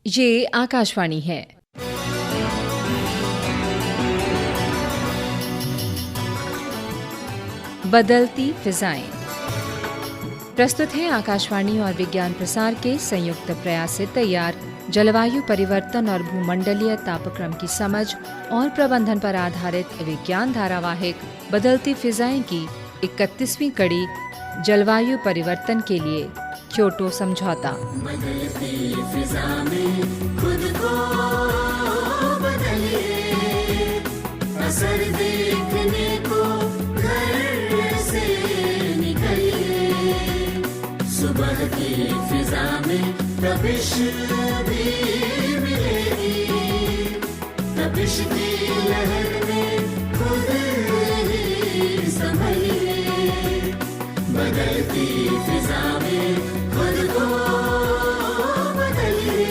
ये आकाशवाणी है। बदलती फिजाएं। प्रस्तुत है आकाशवाणी और विज्ञान प्रसार के संयुक्त प्रयास से तैयार जलवायु परिवर्तन और भूमंडलीय तापक्रम की समझ और प्रबंधन पर आधारित विज्ञान धारावाहिक बदलती फिजाएं की 31वीं कड़ी, जलवायु परिवर्तन के लिए क्योटो समझौता। बदलती फिजा में खुद को बदलिए, असर देखने को घर से निकलिए, सुबह की फिजा में तपिश भी मिलेगी, तपिश की लहर में खुद ही संभलिए, बदलती फिजा में खुद को बदलिए,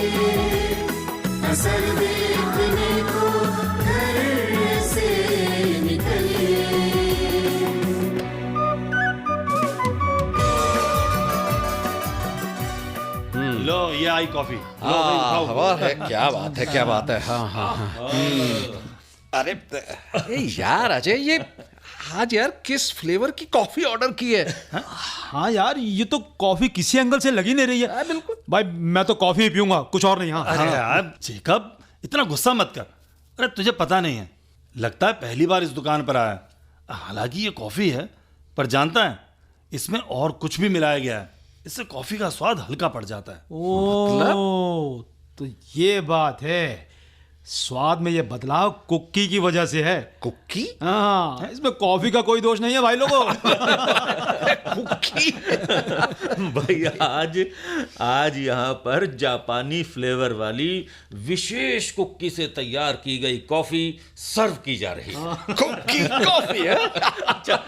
असर देखने को घर से निकलिए। लो ये आई कॉफी। लो भाई उठाओ। वाह है, क्या बात है, क्या बात है। हाँ हाँ हाँ। अरे यार अजय, ये आज यार किस फ्लेवर की कॉफी ऑर्डर की है? हाँ यार, ये तो कॉफी किसी एंगल से लगी नहीं रही है। बिल्कुल भाई मैं तो कॉफी पीऊंगा, कुछ और नहीं। हाँ अरे यार जेकब, इतना गुस्सा मत कर। अरे तुझे पता नहीं है, लगता है पहली बार इस दुकान पर आया। हालांकि ये कॉफी है, पर जानता है इसमें और कुछ भी मिलाया गया है। इससे कॉफी का स्वाद हल्का पड़ जाता है। ओ, तो ये बात है। स्वाद में ये बदलाव कुक्की की वजह से है। कुक्की? हाँ, इसमें कॉफी का कोई दोष नहीं है भाई लोगों। कुक्की? भाई आज यहाँ पर जापानी फ्लेवर वाली विशेष कुक्की से तैयार की गई कॉफी सर्व की जा रही है। कुक्की कॉफी है?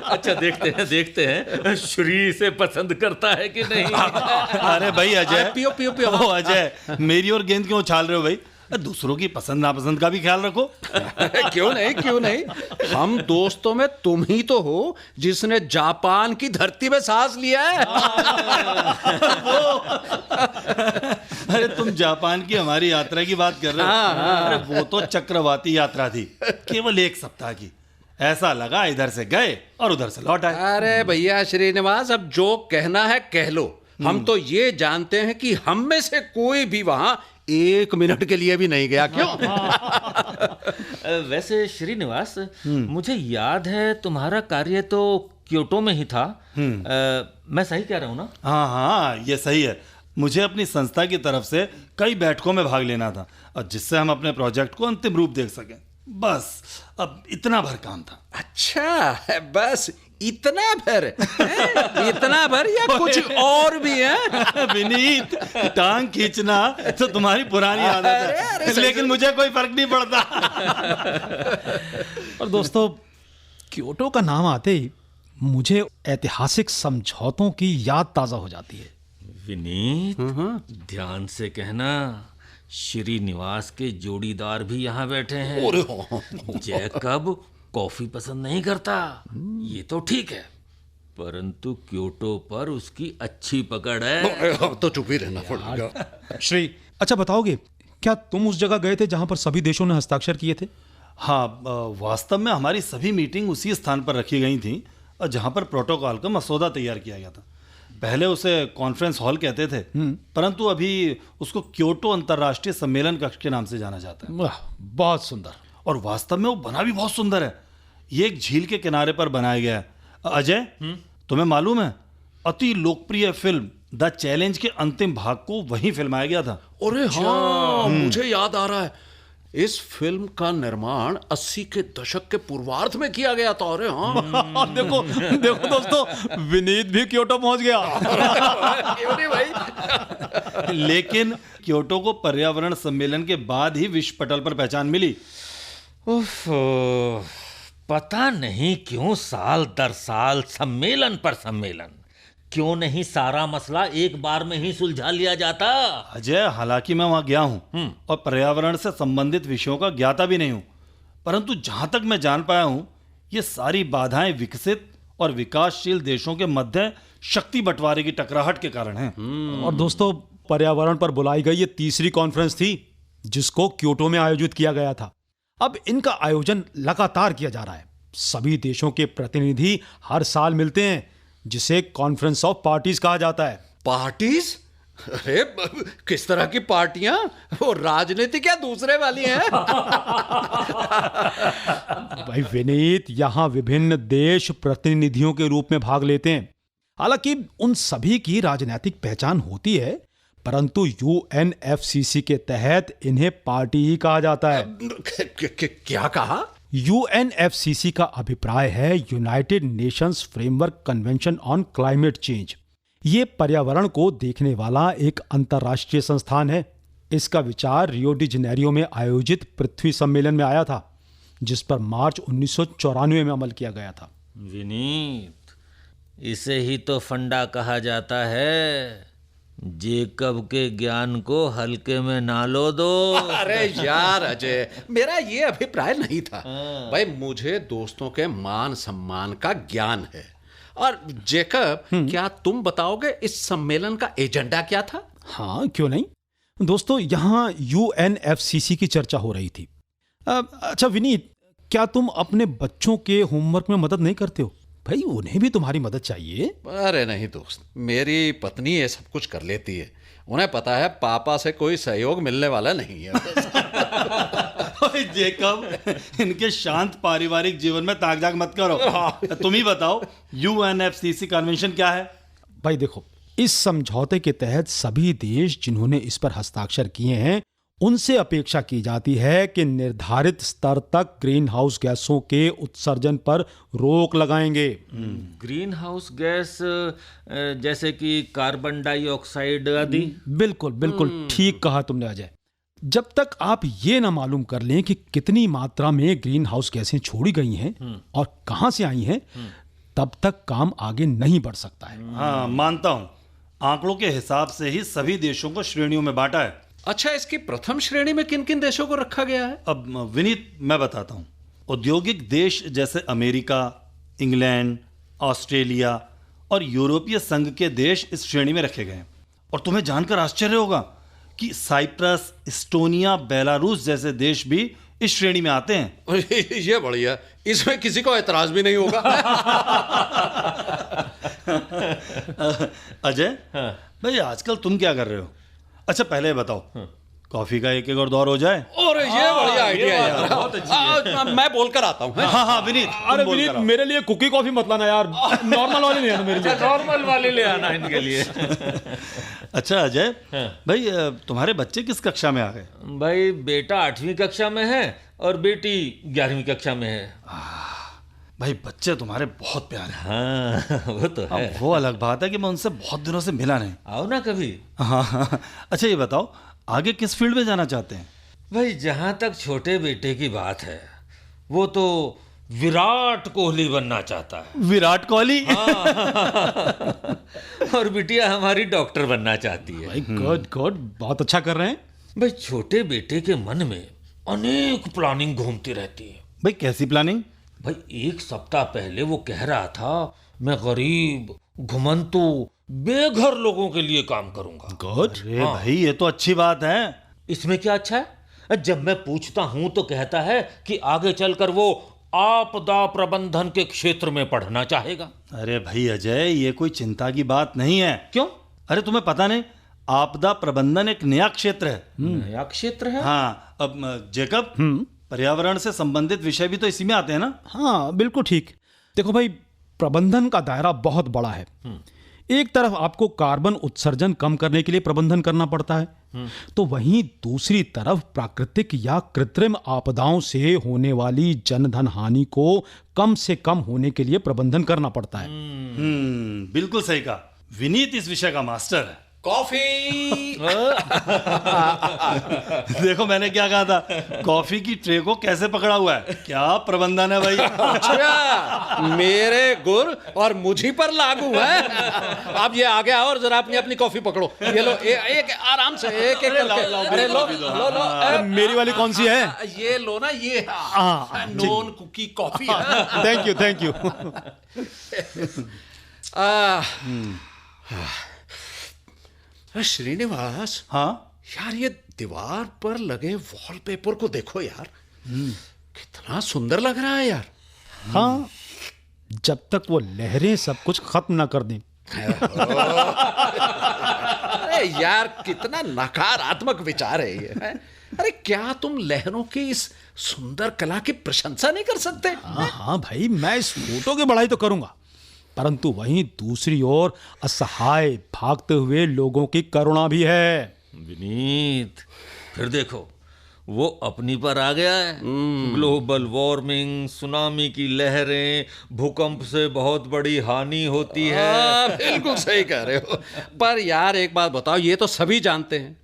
अच्छा देखते हैं श्री से पसंद करता है कि नहीं। अरे भाई अजय, पियो पियो पियो। ओ अजय, मेरी और गेंद क्यों उछाल रहे हो भाई? दूसरों की पसंद नापसंद का भी ख्याल रखो। क्यों नहीं, क्यों नहीं। हम दोस्तों में तुम ही तो हो जिसने जापान की धरती में सांस लिया है। अरे तुम जापान की हमारी यात्रा की बात कर रहे हो? अरे वो तो चक्रवाती यात्रा थी, केवल 1 सप्ताह की। ऐसा लगा इधर से गए और उधर से लौट आए। अरे भैया श्रीनिवास, अब जो कहना है कह लो। हम तो ये जानते हैं कि हम में से कोई भी वहां 1 मिनट के लिए भी नहीं गया। क्यों? वैसे श्रीनिवास, मुझे याद है तुम्हारा कार्य तो क्योटो में ही था। मैं सही कह रहा हूँ ना? हाँ हाँ, ये सही है। मुझे अपनी संस्था की तरफ से कई बैठकों में भाग लेना था, और जिससे हम अपने प्रोजेक्ट को अंतिम रूप दे सकें। बस अब इतना भर काम था। अच्छा, बस इतना भर? इतना भर या कुछ और भी है? विनीत, टांग खींचना तो तुम्हारी पुरानी आदत है, लेकिन मुझे कोई फर्क नहीं पड़ता। और दोस्तों, क्योटो का नाम आते ही मुझे ऐतिहासिक समझौतों की याद ताजा हो जाती है। विनीत, ध्यान से कहना, श्रीनिवास के जोड़ीदार भी यहाँ बैठे हैं। जैकब कॉफी पसंद नहीं करता, ये तो ठीक है, परंतु क्योटो पर उसकी अच्छी पकड़ है। तो चुप ही रहना पड़ेगा। श्री, अच्छा बताओगे, क्या तुम उस जगह गए थे जहां पर सभी देशों ने हस्ताक्षर किए थे? हाँ, वास्तव में हमारी सभी मीटिंग उसी स्थान पर रखी गई थी, और जहाँ पर प्रोटोकॉल का मसौदा तैयार किया गया था। पहले उसे कॉन्फ्रेंस हॉल कहते थे, परंतु अभी उसको क्योटो अंतर्राष्ट्रीय सम्मेलन कक्ष के नाम से जाना जाता है। वाह, बहुत सुंदर। और वास्तव में वो बना भी बहुत सुंदर है। ये एक झील के किनारे पर बनाया गया है। अजय, तुम्हें मालूम है, अति लोकप्रिय फिल्म द चैलेंज के अंतिम भाग को वहीं फिल्माया गया था। अरे हाँ, मुझे याद आ रहा है। इस फिल्म का निर्माण 80 के दशक के पूर्वार्ध में किया गया था। अरे हाँ। देखो देखो दोस्तों, विनीत भी क्योटो पहुंच गया। क्यों नहीं भाई? लेकिन क्योटो को पर्यावरण सम्मेलन के बाद ही विश्व पटल पर पहचान मिली। उफ, पता नहीं क्यों साल दर साल सम्मेलन पर सम्मेलन, क्यों नहीं सारा मसला एक बार में ही सुलझा लिया जाता? अजय, हालांकि मैं वहां गया हूं और पर्यावरण से संबंधित विषयों का ज्ञाता भी नहीं हूं, परंतु जहां तक मैं जान पाया हूं, ये सारी बाधाएं विकसित और विकासशील देशों के मध्य शक्ति बंटवारे की टकराहट के कारण है। और दोस्तों, पर्यावरण पर बुलाई गई ये तीसरी कॉन्फ्रेंस थी जिसको क्योटो में आयोजित किया गया था। अब इनका आयोजन लगातार किया जा रहा है। सभी देशों के प्रतिनिधि हर साल मिलते हैं, जिसे कॉन्फ्रेंस ऑफ पार्टीज कहा जाता है। पार्टीज? अरे किस तरह की पार्टियां? वो राजनीतिक या दूसरे वाली हैं? भाई विनीत, यहां विभिन्न देश प्रतिनिधियों के रूप में भाग लेते हैं। हालांकि उन सभी की राजनीतिक पहचान होती है, परंतु यूएनएफसीसी के तहत इन्हें पार्टी ही कहा जाता है। क्या कहा? यूएनएफसीसी का अभिप्राय है United Nations framework convention on climate change. ये पर्यावरण को देखने वाला एक अंतर्राष्ट्रीय संस्थान है। इसका विचार रियो डी जेनेरियो में आयोजित पृथ्वी सम्मेलन में आया था, जिस पर मार्च 1994 में अमल किया गया था। विनीत, इसे ही तो फंडा कहा जाता है। जेकब के ज्ञान को हल्के में ना लो दो। अरे यार अजय, मेरा ये अभिप्राय नहीं था। भाई मुझे दोस्तों के मान सम्मान का ज्ञान है। और जेकब, क्या तुम बताओगे इस सम्मेलन का एजेंडा क्या था? हाँ, क्यों नहीं। दोस्तों, यहाँ यूएनएफसीसी की चर्चा हो रही थी। अच्छा विनीत, क्या तुम अपने बच्चों के होमवर्क में मदद नहीं करते हो? भाई उन्हें भी तुम्हारी मदद चाहिए। अरे नहीं दोस्त, मेरी पत्नी ये सब कुछ कर लेती है। उन्हें पता है पापा से कोई सहयोग मिलने वाला नहीं है। ओए जेकब, इनके शांत पारिवारिक जीवन में ताक झाक मत करो। तुम ही बताओ, यूएनएफसीसी कन्वेंशन क्या है? भाई देखो, इस समझौते के तहत सभी देश जिन्होंने इस पर हस्ताक्षर किए हैं, उनसे अपेक्षा की जाती है कि निर्धारित स्तर तक ग्रीन हाउस गैसों के उत्सर्जन पर रोक लगाएंगे। ग्रीन हाउस गैस जैसे कि कार्बन डाइऑक्साइड आदि? बिल्कुल बिल्कुल ठीक कहा तुमने अजय। जब तक आप ये ना मालूम कर लें कि कितनी मात्रा में ग्रीन हाउस गैसें छोड़ी गई हैं और कहां से आई हैं, तब तक काम आगे नहीं बढ़ सकता है। हाँ, मानता हूं। आंकड़ों के हिसाब से ही सभी देशों को श्रेणियों में बांटा है। अच्छा, इसकी प्रथम श्रेणी में किन किन देशों को रखा गया है? अब विनीत, मैं बताता हूं। औद्योगिक देश जैसे अमेरिका, इंग्लैंड, ऑस्ट्रेलिया और यूरोपीय संघ के देश इस श्रेणी में रखे गए हैं। और तुम्हें जानकर आश्चर्य होगा कि साइप्रस, इस्टोनिया, बेलारूस जैसे देश भी इस श्रेणी में आते हैं। ये बढ़िया, इसमें किसी को एतराज भी नहीं होगा। अजय, भाई आजकल तुम क्या कर रहे हो? अच्छा पहले बताओ, कॉफी का एक और दौर हो जाए। और ये बढ़िया आइडिया यार। मैं बोलकर आता हूँ। हाँ हाँ विनीत, अरे विनीत, मेरे लिए कुकी कॉफी मत लाना यार, नॉर्मल वाली ले आना मेरे लिए। नॉर्मल वाले ले आना इनके लिए। अच्छा अजय, भाई तुम्हारे बच्चे किस कक्षा में आ गए? भाई बेटा 8वीं कक्षा में है और बेटी 11वीं कक्षा में है। भाई बच्चे तुम्हारे बहुत प्यारे हैं। हाँ, वो तो है। अब वो अलग बात है कि मैं उनसे बहुत दिनों से मिला नहीं। आओ ना कभी। हाँ। अच्छा ये बताओ, आगे किस फील्ड में जाना चाहते हैं? भाई जहां तक छोटे बेटे की बात है, वो तो विराट कोहली बनना चाहता है। विराट कोहली? और बिटिया हमारी डॉक्टर बनना चाहती है। भाई गुड गुड, बहुत अच्छा कर रहे हैं। भाई छोटे बेटे के मन में अनेक प्लानिंग घूमती रहती है। भाई कैसी प्लानिंग? भाई 1 सप्ताह पहले वो कह रहा था, मैं गरीब, घुमंतु, बेघर लोगों के लिए काम करूंगा। गुड। अरे भाई ये तो अच्छी बात है। इसमें क्या अच्छा है? जब मैं पूछता हूं तो कहता है कि आगे चलकर वो आपदा प्रबंधन के क्षेत्र में पढ़ना चाहेगा। अरे भाई अजय, ये कोई चिंता की बात नहीं है। क्यों? अरे तुम्हें पता नहीं, आपदा प्रबंधन एक नया क्षेत्र है। नया क्षेत्र है? हाँ। अब जेकब, पर्यावरण से संबंधित विषय भी तो इसी में आते हैं ना? हाँ बिल्कुल ठीक। देखो भाई, प्रबंधन का दायरा बहुत बड़ा है। एक तरफ आपको कार्बन उत्सर्जन कम करने के लिए प्रबंधन करना पड़ता है, तो वहीं दूसरी तरफ प्राकृतिक या कृत्रिम आपदाओं से होने वाली जनधन हानि को कम से कम होने के लिए प्रबंधन करना पड़ता है। बिल्कुल सही कहा। विनीत इस विषय का मास्टर है। कॉफी। देखो मैंने क्या कहा था, कॉफी की ट्रे को कैसे पकड़ा हुआ है। क्या प्रबंधन है भाई। अच्छा, मेरे गुर और मुझी पर लागू है। अब ये आगे आओ और जरा अपनी अपनी कॉफी पकड़ो। ये लो, एक आराम से, एक एक करके। अरे लो लो लो। अरे मेरी वाली कौन सी है? ये लो ना, ये नॉन कुकी कॉफी है। Thank you thank you. Srinivas, हाँ, यार ये दीवार पर लगे वॉलपेपर को देखो यार, कितना सुंदर लग रहा है यार। हाँ, जब तक वो लहरें सब कुछ खत्म ना कर दें। अरे यार, कितना नकारात्मक विचार है ये, हैं? अरे क्या तुम लहरों की इस सुंदर कला की प्रशंसा नहीं कर सकते? हाँ हाँ भाई, मैं इस फोटो की बढ़ाई तो करूंगा, परंतु वहीं दूसरी ओर असहाय भागते हुए लोगों की करुणा भी है। विनीत, फिर देखो वो अपनी पर आ गया है। ग्लोबल वार्मिंग, सुनामी की लहरें, भूकंप से बहुत बड़ी हानि होती है। बिल्कुल सही कह रहे हो। पर यार एक बात बताओ, ये तो सभी जानते हैं,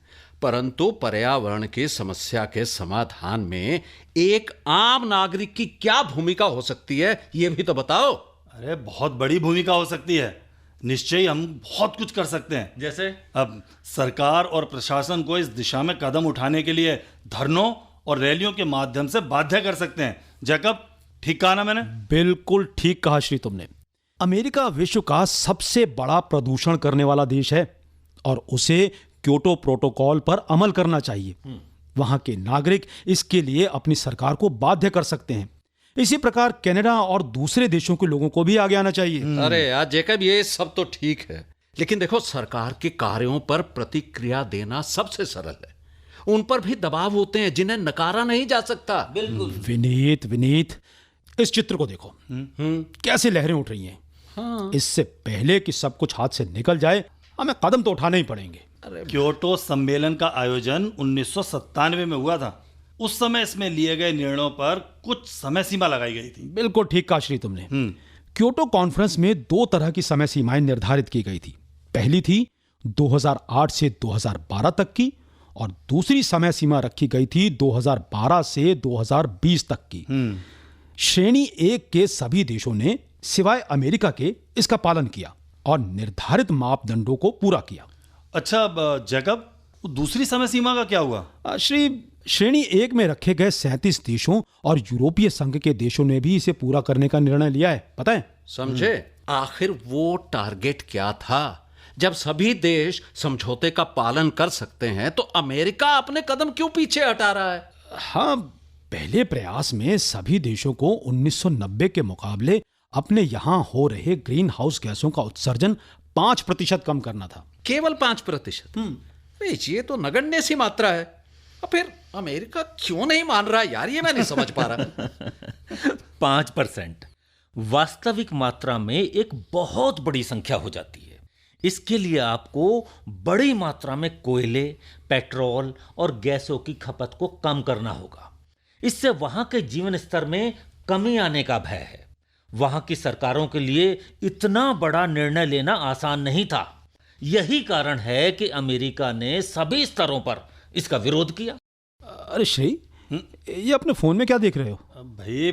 परंतु पर्यावरण की समस्या के समाधान में एक आम नागरिक की क्या भूमिका हो सकती है, ये भी तो बताओ। अरे बहुत बड़ी भूमिका हो सकती है। निश्चय ही हम बहुत कुछ कर सकते हैं। जैसे? अब सरकार और प्रशासन को इस दिशा में कदम उठाने के लिए धरनों और रैलियों के माध्यम से बाध्य कर सकते हैं। जैकब, ठीक कहा ना मैंने? बिल्कुल ठीक कहा श्री तुमने। अमेरिका विश्व का सबसे बड़ा प्रदूषण करने वाला देश है और उसे क्योटो प्रोटोकॉल पर अमल करना चाहिए। वहां के नागरिक इसके लिए अपनी सरकार को बाध्य कर सकते हैं। इसी प्रकार कनाडा और दूसरे देशों के लोगों को भी आगे आना चाहिए। अरे यार जैकब, ये सब तो ठीक है, लेकिन देखो सरकार के कार्यों पर प्रतिक्रिया देना सबसे सरल है। उन पर भी दबाव होते हैं जिन्हें नकारा नहीं जा सकता। बिल्कुल। विनीत, इस चित्र को देखो, कैसे लहरें उठ रही हैं। हाँ। इससे पहले कि सब कुछ हाथ से निकल जाए, हमें कदम तो उठाने ही पड़ेंगे। क्योटो सम्मेलन का आयोजन 1997 में हुआ था। उस समय इसमें लिए गए निर्णयों पर कुछ समय सीमा लगाई गई थी। बिल्कुल ठीक कहा श्री तुमने। क्योटो कॉन्फ्रेंस में 2 तरह की समय सीमाएं निर्धारित की गई थी। पहली थी 2008 से 2012 तक की और दूसरी समय सीमा रखी गई थी 2012 से 2020 तक की। श्रेणी 1 के सभी देशों ने सिवाय अमेरिका के इसका पालन किया और निर्धारित मापदंडों को पूरा किया। अच्छा जैकब, दूसरी समय सीमा का क्या हुआ? श्रेणी 1 में रखे गए 37 देशों और यूरोपीय संघ के देशों ने भी इसे पूरा करने का निर्णय लिया है, पता है? समझे? आखिर वो टारगेट क्या था? जब सभी देश समझौते का पालन कर सकते हैं तो अमेरिका अपने कदम क्यों पीछे हटा रहा है? हाँ, पहले प्रयास में सभी देशों को 1990 के मुकाबले अपने यहां हो रहे ग्रीन हाउस गैसों का उत्सर्जन 5% कम करना था। केवल 5%? ये तो नगण्य सी मात्रा है। और फिर अमेरिका क्यों नहीं मान रहा यार, ये मैं नहीं समझ पा रहा। 5% वास्तविक मात्रा में एक बहुत बड़ी संख्या हो जाती है। इसके लिए आपको बड़ी मात्रा में कोयले, पेट्रोल और गैसों की खपत को कम करना होगा। इससे वहां के जीवन स्तर में कमी आने का भय है। वहां की सरकारों के लिए इतना बड़ा निर्णय लेना आसान नहीं था। यही कारण है कि अमेरिका ने सभी स्तरों पर इसका विरोध किया। अरे श्री, ये अपने फोन में क्या देख रहे हो? भाई,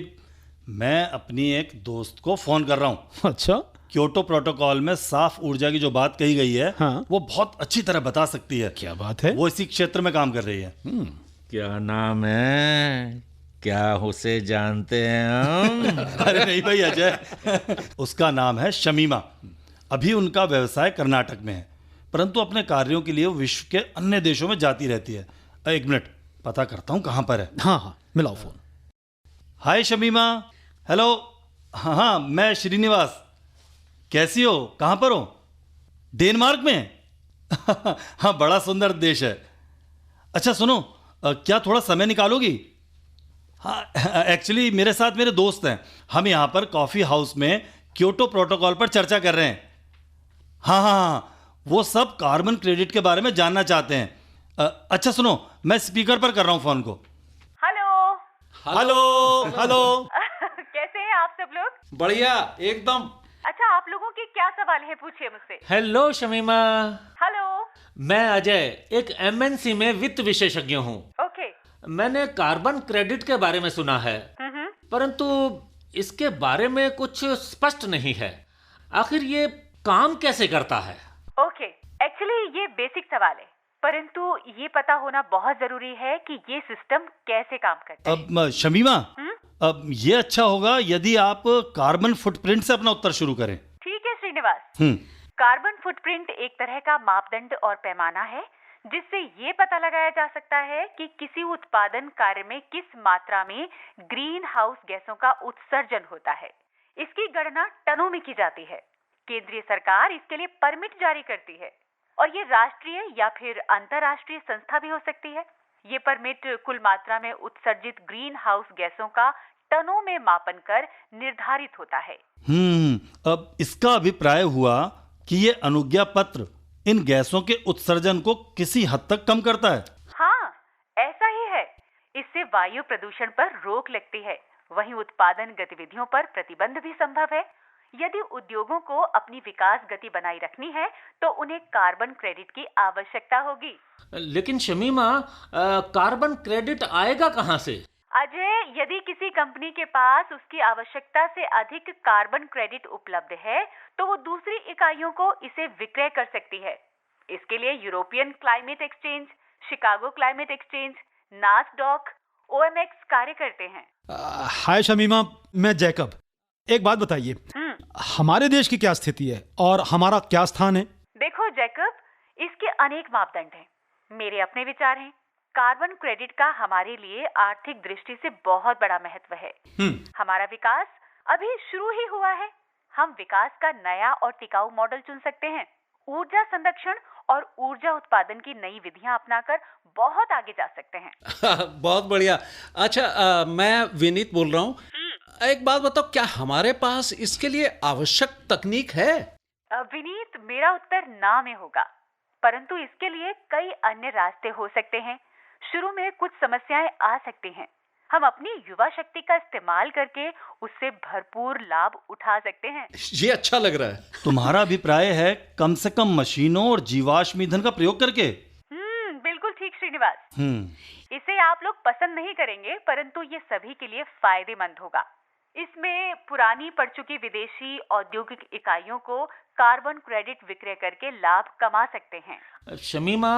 मैं अपनी एक दोस्त को फोन कर रहा हूँ। अच्छा, क्योटो प्रोटोकॉल में साफ ऊर्जा की जो बात कही गई है, हाँ। वो बहुत अच्छी तरह बता सकती है। क्या बात है? वो इसी क्षेत्र में काम कर रही है। क्या नाम है? क्या उसे जानते हैं हम? अरे नहीं भाई अजय, उसका नाम है शमीमा। अभी उनका व्यवसाय कर्नाटक में है, परंतु अपने कार्यों के लिए वो विश्व के अन्य देशों में जाती रहती है। एक मिनट, पता करता हूँ कहाँ पर है। हाँ, मिलाओ फोन। हाय शमीमा। हेलो। हाँ, मैं श्रीनिवास। कैसी हो? कहाँ पर हो? डेनमार्क में? हाँ, बड़ा सुंदर देश है। अच्छा सुनो, क्या थोड़ा समय निकालोगी? हाँ, एक्चुअली मेरे साथ मेरे दोस्त हैं। हम यहाँ पर कॉफ़ी हाउस में क्योटो प्रोटोकॉल पर चर्चा कर रहे हैं। हाँ, वो सब कार्बन क्रेडिट के बारे में जानना चाहते हैं। अच्छा सुनो, मैं स्पीकर पर कर रहा हूँ फ़ोन को। हेलो। कैसे हैं आप सब लोग? बढ़िया, एकदम। अच्छा, आप लोगों के क्या सवाल है, पूछिए मुझसे। हेलो शमीमा। हेलो। मैं अजय, एक MNC में वित्त विशेषज्ञ हूँ। ओके। मैंने कार्बन क्रेडिट के बारे में सुना है, परंतु इसके बारे में कुछ स्पष्ट नहीं है। आखिर ये काम कैसे करता है? ओके, एक्चुअली ये बेसिक सवाल है, परंतु ये पता होना बहुत जरूरी है कि ये सिस्टम कैसे काम करता है। अब शमीमा, अब ये अच्छा होगा यदि आप कार्बन फुटप्रिंट से अपना उत्तर शुरू करें। ठीक है श्रीनिवास। कार्बन फुटप्रिंट एक तरह का मापदंड और पैमाना है जिससे ये पता लगाया जा सकता है कि किसी उत्पादन कार्य में किस मात्रा में ग्रीन हाउस गैसों का उत्सर्जन होता है। इसकी गणना टनों में की जाती है। केंद्रीय सरकार इसके लिए परमिट जारी करती है और ये राष्ट्रीय या फिर अंतर्राष्ट्रीय संस्था भी हो सकती है। ये परमिट कुल मात्रा में उत्सर्जित ग्रीन हाउस गैसों का टनों में मापन कर निर्धारित होता है। अब इसका अभिप्राय हुआ कि ये अनुज्ञा पत्र इन गैसों के उत्सर्जन को किसी हद तक कम करता है। हाँ, ऐसा ही है। इससे वायु प्रदूषण पर रोक लगती है। वहीं उत्पादन गतिविधियों पर प्रतिबंध भी संभव है। यदि उद्योगों को अपनी विकास गति बनाए रखनी है तो उन्हें कार्बन क्रेडिट की आवश्यकता होगी। लेकिन शमीमा, कार्बन क्रेडिट आएगा कहाँ से? अजय, यदि किसी कंपनी के पास उसकी आवश्यकता से अधिक कार्बन क्रेडिट उपलब्ध है तो वो दूसरी इकाइयों को इसे विक्रय कर सकती है। इसके लिए European climate exchange, Chicago climate exchange, Nasdaq, OMX कार्य करते हैं। हाय शमीमा, मैं जैकब। एक बात बताइए, हमारे देश की क्या स्थिति है और हमारा क्या स्थान है? देखो जैकब, इसके अनेक मापदंड हैं। मेरे अपने विचार हैं। कार्बन क्रेडिट का हमारे लिए आर्थिक दृष्टि से बहुत बड़ा महत्व है। हमारा विकास अभी शुरू ही हुआ है। हम विकास का नया और टिकाऊ मॉडल चुन सकते हैं। ऊर्जा संरक्षण और ऊर्जा उत्पादन की नई विधियां अपनाकर बहुत आगे जा सकते हैं। बहुत बढ़िया। अच्छा, मैं विनीत बोल रहा हूँ। एक बात बताओ, क्या हमारे पास इसके लिए आवश्यक तकनीक है? विनीत, मेरा उत्तर ना में होगा, परंतु इसके लिए कई अन्य रास्ते हो सकते हैं। शुरू में कुछ समस्याएं आ सकती हैं। हम अपनी युवा शक्ति का इस्तेमाल करके उससे भरपूर लाभ उठा सकते हैं। ये अच्छा लग रहा है। तुम्हारा अभिप्राय है कम से कम मशीनों और जीवाश्म ईंधन का प्रयोग करके? बिल्कुल ठीक श्रीनिवास। इसे आप लोग पसंद नहीं करेंगे, परंतु ये सभी के लिए फायदेमंद होगा। इसमें पुरानी पड़ चुकी विदेशी औद्योगिक इकाइयों को कार्बन क्रेडिट विक्रय करके लाभ कमा सकते हैं। शमीमा,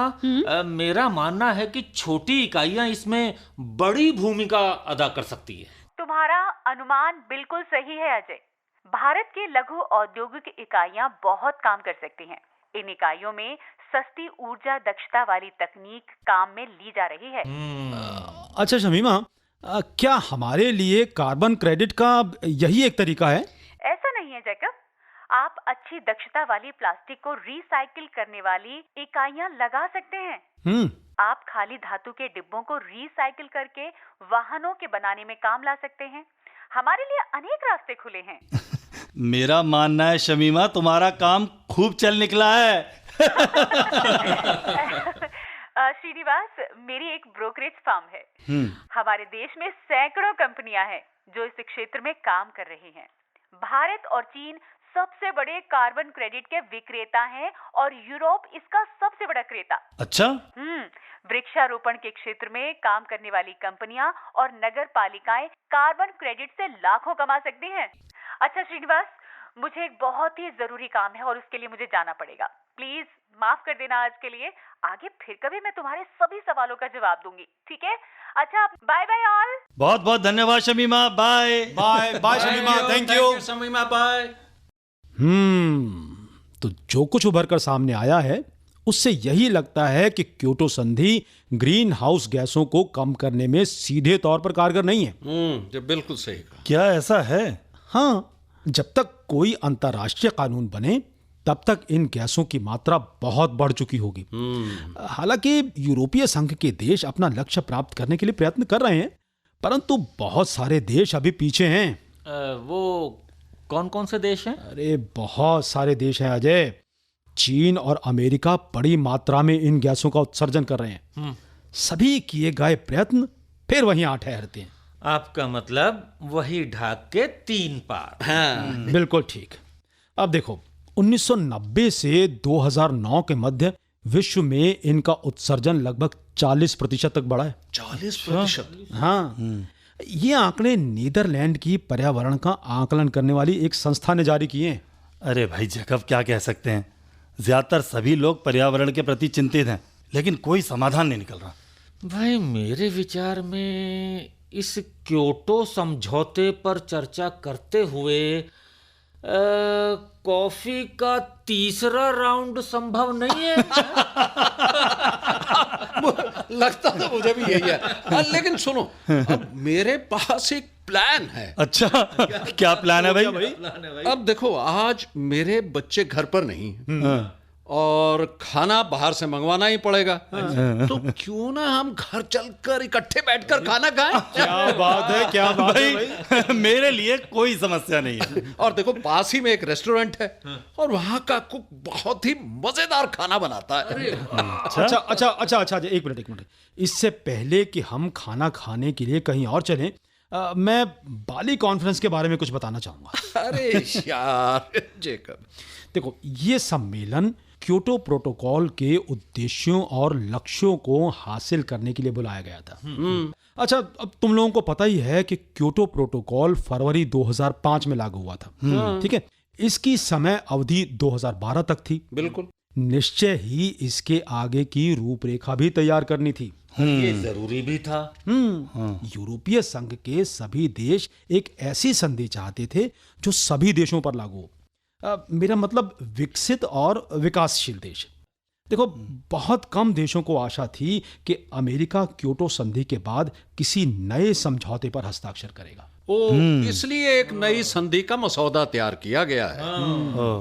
मेरा मानना है कि छोटी इकाइयां इसमें बड़ी भूमिका अदा कर सकती है। तुम्हारा अनुमान बिल्कुल सही है अजय। भारत के लघु औद्योगिक इकाइयां बहुत काम कर सकती हैं। इन इकाइयों में सस्ती ऊर्जा दक्षता वाली तकनीक काम में ली जा रही है। अच्छा शमीमा, क्या हमारे लिए कार्बन क्रेडिट का यही एक तरीका है? ऐसा नहीं है जैकब। आप अच्छी दक्षता वाली प्लास्टिक को रिसाइकिल करने वाली इकाइयां लगा सकते हैं। आप खाली धातु के डिब्बों को रिसाइकिल करके वाहनों के बनाने में काम ला सकते हैं। हमारे लिए अनेक रास्ते खुले हैं। मेरा मानना है शमीमा, तुम्हारा काम खूब चल निकला है। श्रीनिवास, मेरी एक ब्रोकरेज फर्म है। हमारे देश में सैकड़ों कंपनियां हैं जो इस क्षेत्र में काम कर रही हैं। भारत और चीन सबसे बड़े कार्बन क्रेडिट के विक्रेता हैं और यूरोप इसका सबसे बड़ा क्रेता। अच्छा। वृक्षारोपण के क्षेत्र में काम करने वाली कंपनियां और नगर पालिकाएं कार्बन क्रेडिट से लाखों कमा सकती हैं। अच्छा श्रीनिवास, मुझे एक बहुत ही जरूरी काम है और उसके लिए मुझे जाना पड़ेगा। प्लीज माफ कर देना आज के लिए। आगे फिर कभी मैं तुम्हारे सभी सवालों का जवाब दूंगी, ठीक है? अच्छा, बाय बाय ऑल। बहुत बहुत धन्यवाद Shamima. Bye bye bye Shamima, thank you Shamima, bye. तो जो कुछ उभर कर सामने आया है उससे यही लगता है कि क्योटो संधि ग्रीन हाउस गैसों को कम करने में सीधे तौर पर कारगर नहीं है। ये बिल्कुल सही कहा। क्या ऐसा है? हाँ, जब तक कोई अंतर्राष्ट्रीय कानून बने तब तक इन गैसों की मात्रा बहुत बढ़ चुकी होगी। हालांकि यूरोपीय संघ के देश अपना लक्ष्य प्राप्त करने के लिए प्रयत्न कर रहे हैं, परंतु बहुत सारे देश अभी पीछे हैं। वो कौन कौन से देश हैं? अरे बहुत सारे देश हैं अजय। चीन और अमेरिका बड़ी मात्रा में इन गैसों का उत्सर्जन कर रहे हैं। सभी किए गए प्रयत्न फिर वहीं आ ठहरते हैं। आपका मतलब वही ढाक के 3 पार। हाँ, बिल्कुल ठीक। अब देखो, 1990 से 2009 के मध्य विश्व में इनका उत्सर्जन लगभग 40% तक बढ़ा है। 40%? हाँ, ये आंकड़े नीदरलैंड की पर्यावरण का आकलन करने वाली एक संस्था ने जारी किए हैं। अरे भाई जैकब, क्या कह सकते हैं। ज्यादातर सभी लोग पर्यावरण के प्रति चिंतित हैं, लेकिन कोई समाधान नहीं निकल रहा। भाई मेरे विचार में इस क्योटो समझौते पर चर्चा करते हुए कॉफी का तीसरा राउंड संभव नहीं है। लगता तो मुझे भी यही है। लेकिन सुनो, अब मेरे पास एक प्लान है। अच्छा, क्या प्लान है भाई? अब देखो, आज मेरे बच्चे घर पर नहीं हैं और खाना बाहर से मंगवाना ही पड़ेगा। तो क्यों ना हम घर चलकर इकट्ठे बैठकर खाना खाएं? क्या बात है, क्या बात है भाई। भाई मेरे लिए कोई समस्या नहीं है। और देखो, पास ही में एक रेस्टोरेंट है और वहां का कुक बहुत ही मजेदार खाना बनाता है। अच्छा, एक मिनट। इससे पहले कि हम खाना खाने के लिए कहीं और चलें, मैं बाली कॉन्फ्रेंस के बारे में कुछ बताना चाहूंगा। अरे यार जेकब, देखो, ये सम्मेलन क्योटो प्रोटोकॉल के उद्देश्यों और लक्ष्यों को हासिल करने के लिए बुलाया गया था। अच्छा, अब तुम लोगों को पता ही है कि क्योटो प्रोटोकॉल फरवरी 2005 में लागू हुआ था। ठीक है, इसकी समय अवधि 2012 तक थी। बिल्कुल। निश्चय ही इसके आगे की रूपरेखा भी तैयार करनी थी। ये जरूरी भी था। यूरोपीय संघ के सभी देश एक ऐसी संधि चाहते थे जो सभी देशों पर लागू हो। मेरा मतलब विकसित और विकासशील देश। देखो, बहुत कम देशों को आशा थी कि अमेरिका क्योटो संधि के बाद किसी नए समझौते पर हस्ताक्षर करेगा। इसलिए एक नई संधि का मसौदा तैयार किया गया है।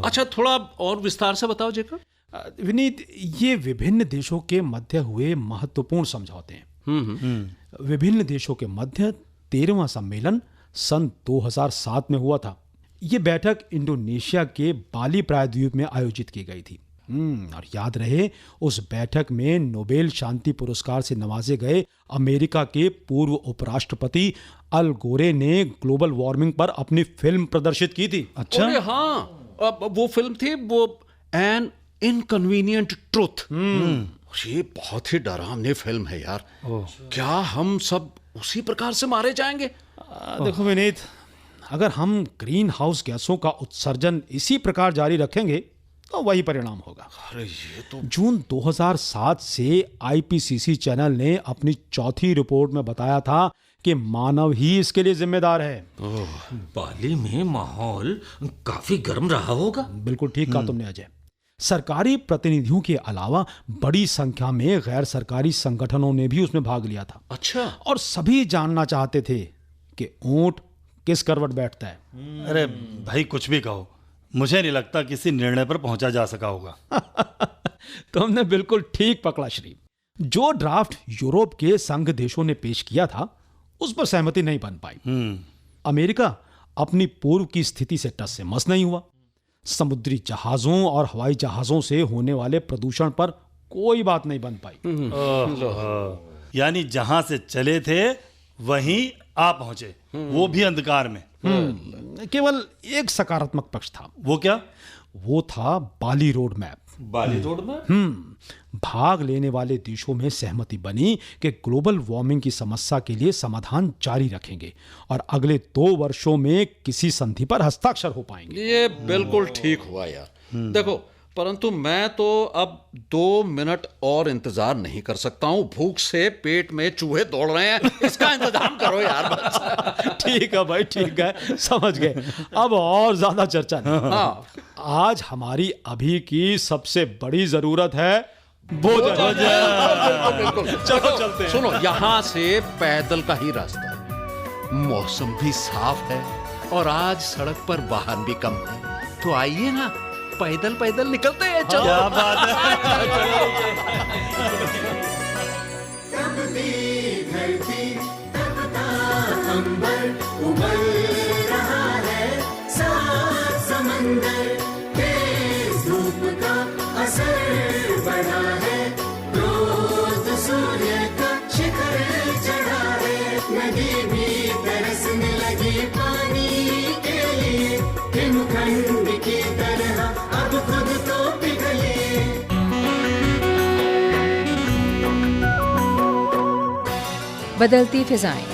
अच्छा, थोड़ा और विस्तार से बताओ जेकब। विनीत, ये विभिन्न देशों के मध्य हुए महत्वपूर्ण समझौते हैं। विभिन्न देशों के मध्य 13वां सम्मेलन सन 2007 में हुआ था। ये बैठक इंडोनेशिया के बाली प्रायद्वीप में आयोजित की गई थी। और याद रहे, उस बैठक में नोबेल शांति पुरस्कार से नवाजे गए अमेरिका के पूर्व उपराष्ट्रपति अल गोरे ने ग्लोबल वार्मिंग पर अपनी फिल्म प्रदर्शित की थी। अच्छा, अरे हाँ, वो फिल्म थी वो एन इनकन्वीनियंट ट्रूथ। ये बहुत ही डरावनी फिल्म है यार। क्या हम सब उसी प्रकार से मारे जाएंगे? देखो विनीत, अगर हम ग्रीन हाउस गैसों का उत्सर्जन इसी प्रकार जारी रखेंगे तो वही परिणाम होगा। अरे ये तो जून 2007 से आईपीसीसी चैनल ने अपनी चौथी रिपोर्ट में बताया था कि मानव ही इसके लिए जिम्मेदार है। बाली में माहौल काफी गर्म रहा होगा। बिल्कुल ठीक कहा तुमने अजय। सरकारी प्रतिनिधियों के अलावा बड़ी संख्या में गैर सरकारी संगठनों ने भी उसमें भाग लिया था। अच्छा। और सभी जानना चाहते थे कि ऊंट किस करवट बैठता है। अरे भाई, कुछ भी कहो, मुझे नहीं लगता किसी निर्णय पर पहुंचा जा सका होगा। तुमने बिल्कुल ठीक पकड़ा श्री। जो ड्राफ्ट यूरोप के संघ देशों ने पेश किया था, उस पर सहमति नहीं बन पाई। अमेरिका अपनी पूर्व की स्थिति से टस से मस नहीं हुआ। समुद्री जहाजों और हवाई जहाजों से होने वाले प्रदूषण पर कोई बात नहीं बन पाई। यानी जहां से चले थे वहीं आ पहुंचे, वो भी अंधकार में। केवल एक सकारात्मक पक्ष था। वो क्या? वो था बाली रोड मैप। बाली रोड में भाग लेने वाले देशों में सहमति बनी कि ग्लोबल वार्मिंग की समस्या के लिए समाधान जारी रखेंगे और अगले 2 वर्षों में किसी संधि पर हस्ताक्षर हो पाएंगे। ये बिल्कुल ठीक हुआ यार। देखो, परंतु मैं तो अब 2 मिनट और इंतजार नहीं कर सकता हूँ। भूख से पेट में चूहे दौड़ रहे हैं, इसका इंतजाम करो यार बस। ठीक है भाई, ठीक है, समझ गए। अब और ज्यादा चर्चा नहीं। हाँ, आज हमारी अभी की सबसे बड़ी जरूरत है भोजन। बिल्कुल। चलो चलते हैं। सुनो, यहाँ से पैदल का ही रास्ता है। मौसम भी साफ है और आज सड़क पर वाहन भी कम है। तो आइए ना, पैदल पैदल निकलते हैं। चलो। क्या बात है। तपती धरती, तपता अंबर, उबल रहा है सात समंदर। तेज धूप का असर बढ़ा है, क्रोध सूर्य का शिखर चढ़ा है। नदी भी तरसने लगी पानी के लिए, हिमखंड की तरह अब खुद तो पिघले। बदलती फिजाएं।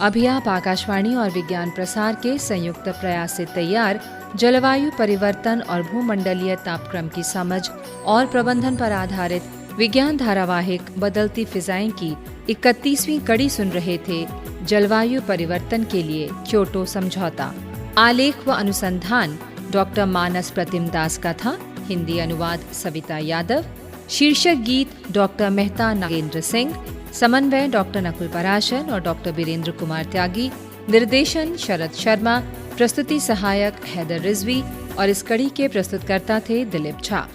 अभी आप आकाशवाणी और विज्ञान प्रसार के संयुक्त प्रयास से तैयार जलवायु परिवर्तन और भूमंडलीय तापक्रम की समझ और प्रबंधन पर आधारित विज्ञान धारावाहिक बदलती फिजाएं की 31वीं कड़ी सुन रहे थे। जलवायु परिवर्तन के लिए क्योटो समझौता। आलेख व अनुसंधान डॉक्टर मानस प्रतिम दास का था। हिंदी अनुवाद सविता यादव। शीर्षक गीत डॉक्टर मेहता नागेंद्र सिंह। समन्वय डॉक्टर नकुल पराशर और डॉक्टर वीरेंद्र कुमार त्यागी। निर्देशन शरद शर्मा। प्रस्तुति सहायक हैदर रिजवी और इस कड़ी के प्रस्तुतकर्ता थे दिलीप झा।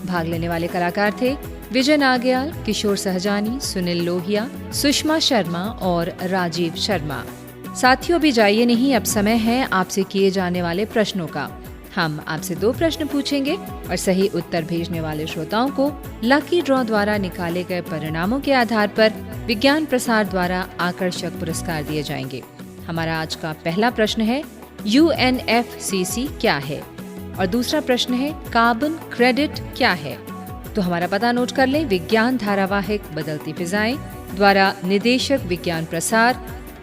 भाग लेने वाले कलाकार थे विजय नाग्याल, किशोर सहजानी, सुनील लोहिया, सुषमा शर्मा और राजीव शर्मा। साथियों, भी जाइए नहीं, अब समय है आपसे किए जाने वाले प्रश्नों का। हम आपसे 2 प्रश्न पूछेंगे और सही उत्तर भेजने वाले श्रोताओं को लकी ड्रॉ द्वारा निकाले गए परिणामों के आधार पर विज्ञान प्रसार द्वारा आकर्षक पुरस्कार दिए जाएंगे। हमारा आज का पहला प्रश्न है, UNFCCC क्या है? और दूसरा प्रश्न है, कार्बन क्रेडिट क्या है? तो हमारा पता नोट कर लें। विज्ञान धारावाहिक बदलती फिजाएं द्वारा निदेशक विज्ञान प्रसार,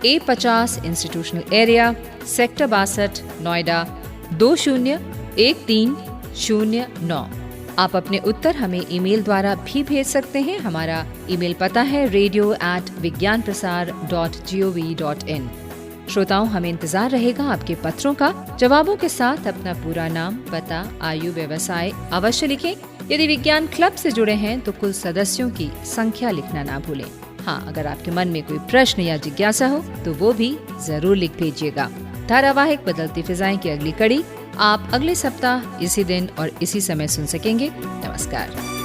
A50 institutional area, sector 62, Noida 201309। आप अपने उत्तर हमें ईमेल द्वारा भी भेज सकते हैं। हमारा ईमेल पता है radio@vigyanprasar.gov.in। श्रोताओं, हमें इंतजार रहेगा आपके पत्रों का। जवाबों के साथ अपना पूरा नाम, पता, आयु, व्यवसाय अवश्य लिखें। यदि विज्ञान क्लब से जुड़े हैं तो कुल सदस्यों की संख्या लिखना ना भूलें। हाँ, अगर आपके मन में कोई प्रश्न या जिज्ञासा हो तो वो भी जरूर लिख भेजिएगा। धारावाहिक बदलती फिजाएं की अगली कड़ी आप अगले सप्ताह इसी दिन और इसी समय सुन सकेंगे। नमस्कार।